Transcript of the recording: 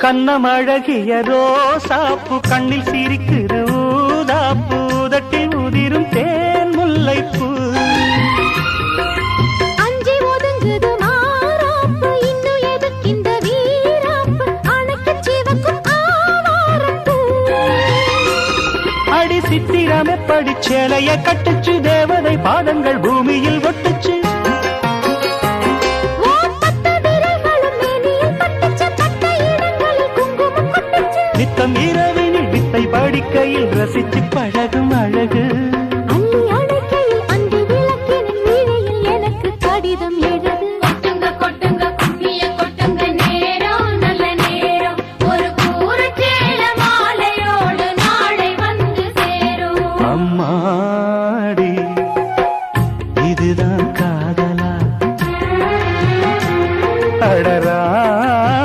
கண்ணமழகிய ரோசாப்பு கண்ணில் சிரிக்குது ஊதாப்பு உதட்டில் உதிரும் தேன் முல்லைப்பூ அஞ்சி ஒதுங்குது மாறாப்பு இன்னும் எதுக்கு இந்த வீராப்பு அணைக்கு சிவக்கும் ஆவாரப்பூ அடி சித்திரமே படிச்சேலைய கட்டுச்சு தேவதை பாதங்கள் பூமியில் ஒட்டுச்சு நித்தம் இரவினில் வித்தை படிக்கையில் ரசிச்சு பழகும்